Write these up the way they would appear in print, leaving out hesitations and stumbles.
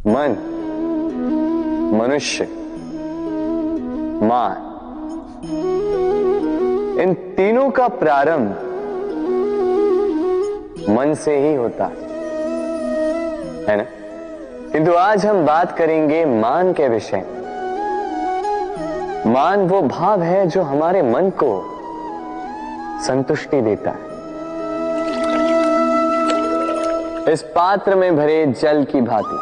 मन, मनुष्य, मान, इन तीनों का प्रारंभ मन से ही होता है ना। किंतु आज हम बात करेंगे मान के विषय। मान वो भाव है जो हमारे मन को संतुष्टि देता है। इस पात्र में भरे जल की भांति,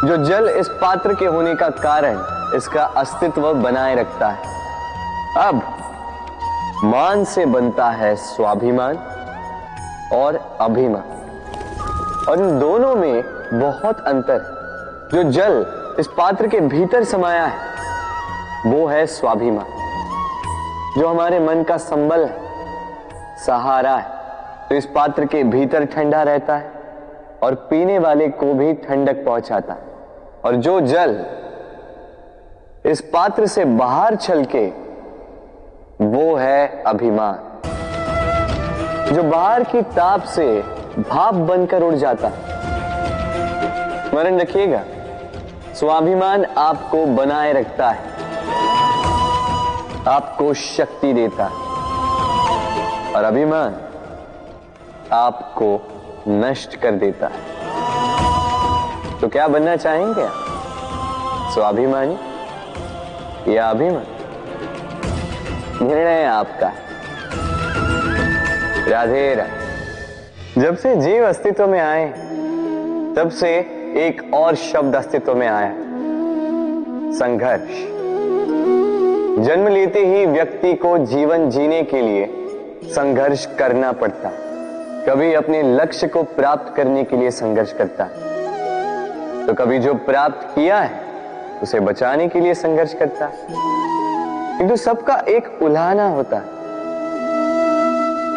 जो जल इस पात्र के होने का कारण इसका अस्तित्व बनाए रखता है। अब मान से बनता है स्वाभिमान और अभिमान, और इन दोनों में बहुत अंतर है। जो जल इस पात्र के भीतर समाया है वो है स्वाभिमान, जो हमारे मन का संबल है, सहारा है। तो इस पात्र के भीतर ठंडा रहता है और पीने वाले को भी ठंडक पहुंचाता है। और जो जल इस पात्र से बाहर छलके वो है अभिमान, जो बाहर की ताप से भाप बनकर उड़ जाता है। स्मरण रखिएगा, स्वाभिमान आपको बनाए रखता है, आपको शक्ति देता है, और अभिमान आपको नष्ट कर देता है। तो क्या बनना चाहेंगे आप, स्वाभिमानी या अभिमान? निर्णय आपका। राधे राधे। जब से जीव अस्तित्व में आए तब से एक और शब्द अस्तित्व में आया, संघर्ष। जन्म लेते ही व्यक्ति को जीवन जीने के लिए संघर्ष करना पड़ता। कभी अपने लक्ष्य को प्राप्त करने के लिए संघर्ष करता, तो कभी जो प्राप्त किया है उसे बचाने के लिए संघर्ष करता। किंतु सबका एक उल्हाना होता है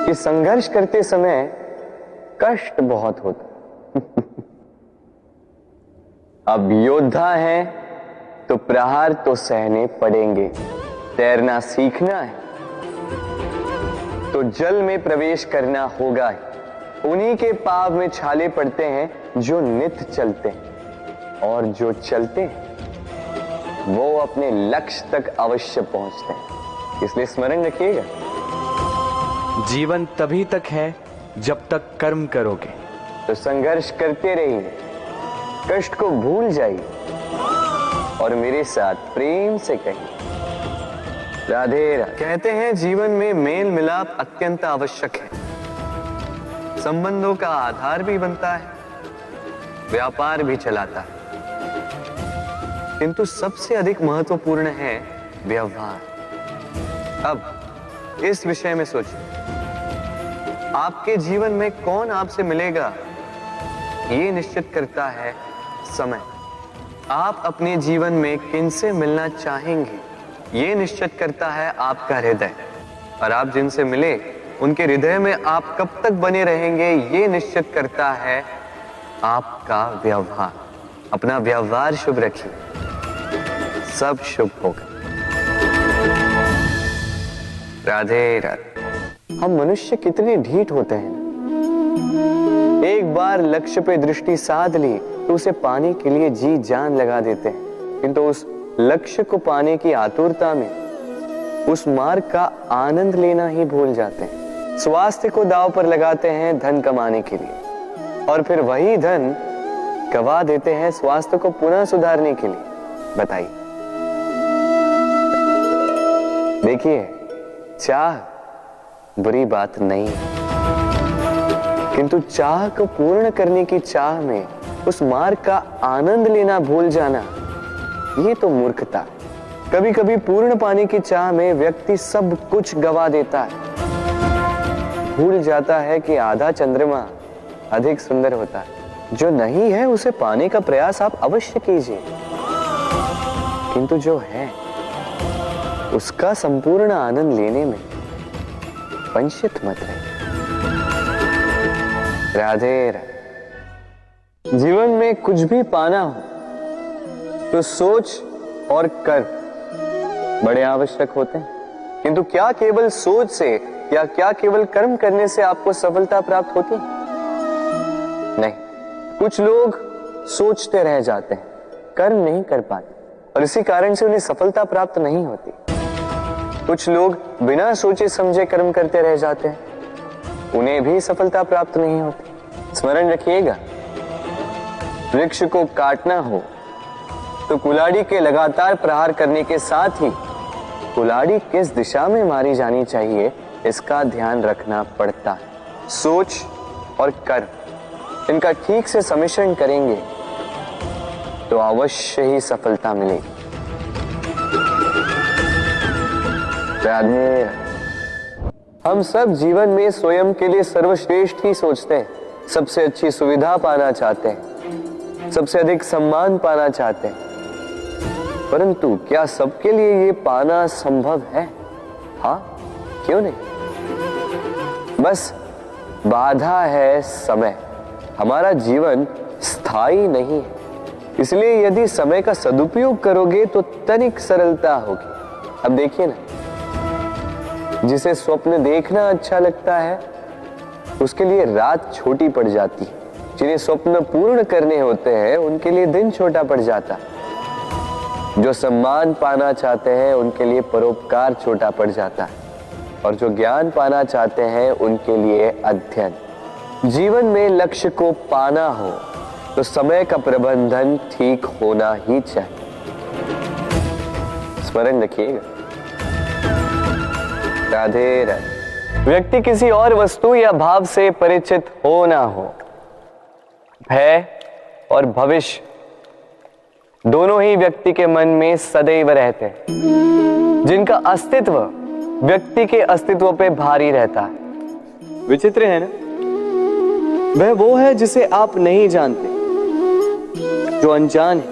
कि संघर्ष करते समय कष्ट बहुत होता। अब योद्धा है तो प्रहार तो सहने पड़ेंगे। तैरना सीखना है तो जल में प्रवेश करना होगा। उन्हीं के पाव में छाले पड़ते हैं जो नित चलते हैं, और जो चलते हैं वो अपने लक्ष्य तक अवश्य पहुंचते हैं। इसलिए स्मरण रखिएगा, जीवन तभी तक है जब तक कर्म करोगे। तो संघर्ष करते रहिए, कष्ट को भूल जाइए और मेरे साथ प्रेम से कहिए राधे राधे। कहते हैं जीवन में मेल मिलाप अत्यंत आवश्यक है, संबंधों का आधार भी बनता है, व्यापार भी चलाता है। किंतु सबसे अधिक महत्वपूर्ण है व्यवहार। अब इस विषय में सोचिए, आपके जीवन में कौन आपसे मिलेगा ये निश्चित करता है समय। आप अपने जीवन में किनसे मिलना चाहेंगे ये निश्चित करता है आपका हृदय, और आप जिनसे मिले उनके हृदय में आप कब तक बने रहेंगे ये निश्चित करता है आपका व्यवहार। अपना व्यवहार शुभ रखिए, सब शुभ होगा। राधे राधे। हम मनुष्य कितने ढीठ होते हैं। एक बार लक्ष्य पे दृष्टि साध ली तो उसे पाने के लिए जी जान लगा देते हैं, किंतु उस लक्ष्य को पाने की आतुरता में उस मार्ग का आनंद लेना ही भूल जाते हैं। स्वास्थ्य को दांव पर लगाते हैं धन कमाने के लिए, और फिर वही धन गवा देते हैं स्वास्थ्य को पुनः सुधारने के लिए। बताइए। देखिए, चाह बुरी बात नहीं है, किंतु चाह को पूर्ण करने की चाह में उस मार्ग का आनंद लेना भूल जाना, ये तो मूर्खता। कभी कभी पूर्ण पाने की चाह में व्यक्ति सब कुछ गवा देता है, भूल जाता है कि आधा चंद्रमा अधिक सुंदर होता है। जो नहीं है उसे पाने का प्रयास आप अवश्य कीजिए, किंतु जो है उसका संपूर्ण आनंद लेने में वंचित मत रहे। राधे राधे। जीवन में कुछ भी पाना हो तो सोच और कर्म बड़े आवश्यक होते हैं, किंतु क्या केवल सोच से या क्या केवल कर्म करने से आपको सफलता प्राप्त होती है? नहीं। कुछ लोग सोचते रह जाते हैं, कर्म नहीं कर पाते और इसी कारण से उन्हें सफलता प्राप्त नहीं होती। कुछ लोग बिना सोचे समझे कर्म करते रह जाते हैं, उन्हें भी सफलता प्राप्त नहीं होती। स्मरण रखिएगा, वृक्ष को काटना हो तो कुल्हाड़ी के लगातार प्रहार करने के साथ ही कुल्हाड़ी किस दिशा में मारी जानी चाहिए इसका ध्यान रखना पड़ता है। सोच और कर्म इनका ठीक से सम्मिश्रण करेंगे तो अवश्य ही सफलता मिलेगी। राधे। हम सब जीवन में स्वयं के लिए सर्वश्रेष्ठ ही सोचते हैं, सबसे अच्छी सुविधा पाना चाहते हैं, सबसे अधिक सम्मान पाना चाहते हैं, परंतु क्या सबके लिए ये पाना संभव है? हाँ, क्यों नहीं। बस बाधा है समय। हमारा जीवन स्थायी नहीं है, इसलिए यदि समय का सदुपयोग करोगे तो तनिक सरलता होगी। अब देखिए ना, जिसे स्वप्न देखना अच्छा लगता है उसके लिए रात छोटी पड़ जाती है, जिन्हें स्वप्न पूर्ण करने होते हैं उनके लिए दिन छोटा पड़ जाता है, जो सम्मान पाना चाहते हैं उनके लिए परोपकार छोटा पड़ जाता है और जो ज्ञान पाना चाहते हैं उनके लिए अध्ययन। जीवन में लक्ष्य को पाना हो तो समय का प्रबंधन ठीक होना ही चाहिए। स्मरण रखिएगा। राधे राधे। व्यक्ति किसी और वस्तु या भाव से परिचित हो ना हो, भय और भविष्य दोनों ही व्यक्ति के मन में सदैव रहते हैं, जिनका अस्तित्व व्यक्ति के अस्तित्व पे भारी रहता है। विचित्र है ना? वह वो है जिसे आप नहीं जानते, जो अनजान है,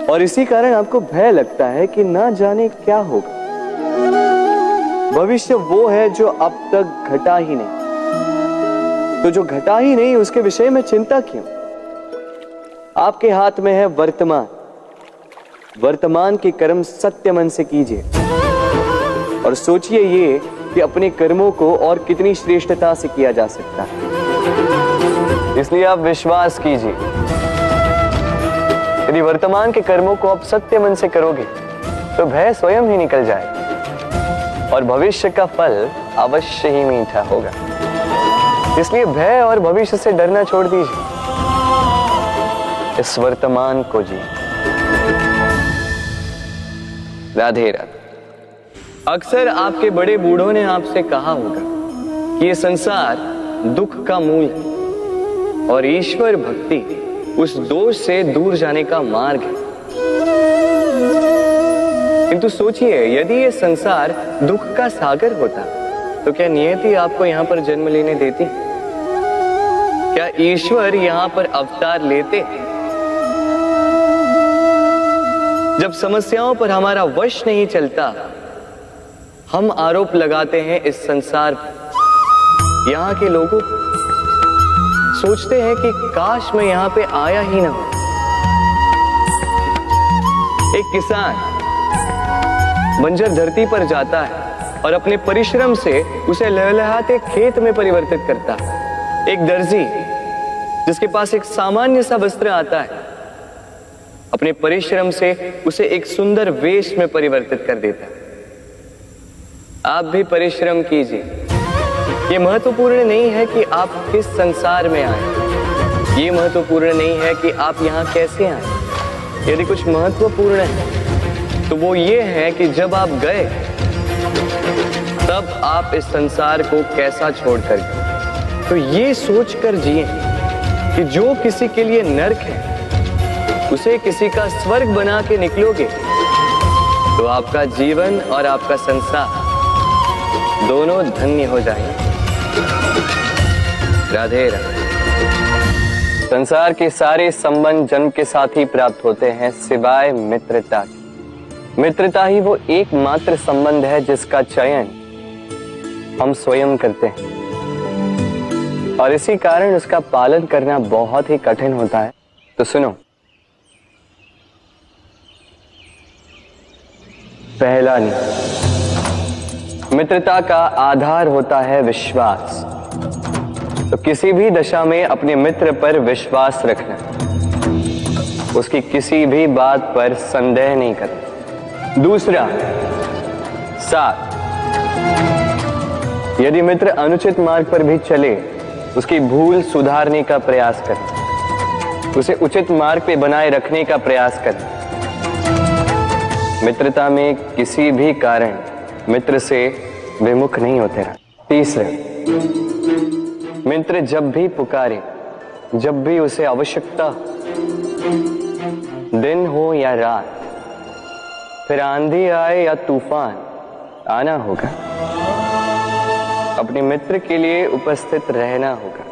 और इसी कारण आपको भय लगता है कि ना जाने क्या होगा। भविष्य वो है जो अब तक घटा ही नहीं, तो जो घटा ही नहीं उसके विषय में चिंता क्यों? आपके हाथ में है वर्तमान। वर्तमान के कर्म सत्य मन से कीजिए और सोचिए ये कि अपने कर्मों को और कितनी श्रेष्ठता से किया जा सकता है। इसलिए आप विश्वास कीजिए, यदि वर्तमान के कर्मों को आप सत्य मन से करोगे तो भय स्वयं ही निकल जाएगा और भविष्य का फल अवश्य ही मीठा होगा। इसलिए भय और भविष्य से डरना छोड़ दीजिए, इस वर्तमान को जी। राधे राधे। अक्सर आपके बड़े बूढ़ों ने आपसे कहा होगा कि ये संसार दुख का मूल है और ईश्वर भक्ति उस दोष से दूर जाने का मार्ग है। किंतु सोचिए, यदि ये संसार दुख का सागर होता तो क्या नियति आपको यहां पर जन्म लेने देती? क्या ईश्वर यहां पर अवतार लेते? जब समस्याओं पर हमारा वश नहीं चलता, हम आरोप लगाते हैं इस संसार पर। यहाँ के लोगों सोचते हैं कि काश मैं यहाँ पे आया ही ना हो। एक किसान बंजर धरती पर जाता है और अपने परिश्रम से उसे लहलहाते खेत में परिवर्तित करता है। एक दर्जी जिसके पास एक सामान्य सा वस्त्र आता है, अपने परिश्रम से उसे एक सुंदर वेश में परिवर्तित कर देता है। आप भी परिश्रम कीजिए। ये महत्वपूर्ण नहीं है कि आप किस संसार में आए, ये महत्वपूर्ण नहीं है कि आप यहाँ कैसे आए। यदि कुछ महत्वपूर्ण है तो वो ये है कि जब आप गए तब आप इस संसार को कैसा छोड़कर गए। तो ये सोचकर जिए कि जो किसी के लिए नरक है उसे किसी का स्वर्ग बना के निकलोगे तो आपका जीवन और आपका संसार दोनों धन्य हो जाएंगे। राधे राधे। संसार के सारे संबंध जन्म के साथ ही प्राप्त होते हैं सिवाय मित्रता की। मित्रता ही वो एकमात्र संबंध है जिसका चयन हम स्वयं करते हैं और इसी कारण उसका पालन करना बहुत ही कठिन होता है। तो सुनो, पहला नियम, मित्रता का आधार होता है विश्वास। तो किसी भी दशा में अपने मित्र पर विश्वास रखना। उसकी किसी भी बात पर संदेह नहीं करें। दूसरा, 7, यदि मित्र अनुचित मार्ग पर भी चले, उसकी भूल सुधारने का प्रयास करें, उसे उचित मार्ग पे बनाए रखने का प्रयास करें। मित्रता में किसी भी कारण मित्र से विमुख नहीं होते रहा। तीसरा, मित्र जब भी पुकारे, जब भी उसे आवश्यकता, दिन हो या रात, फिर आंधी आए या तूफान, आना होगा। अपने मित्र के लिए उपस्थित रहना होगा।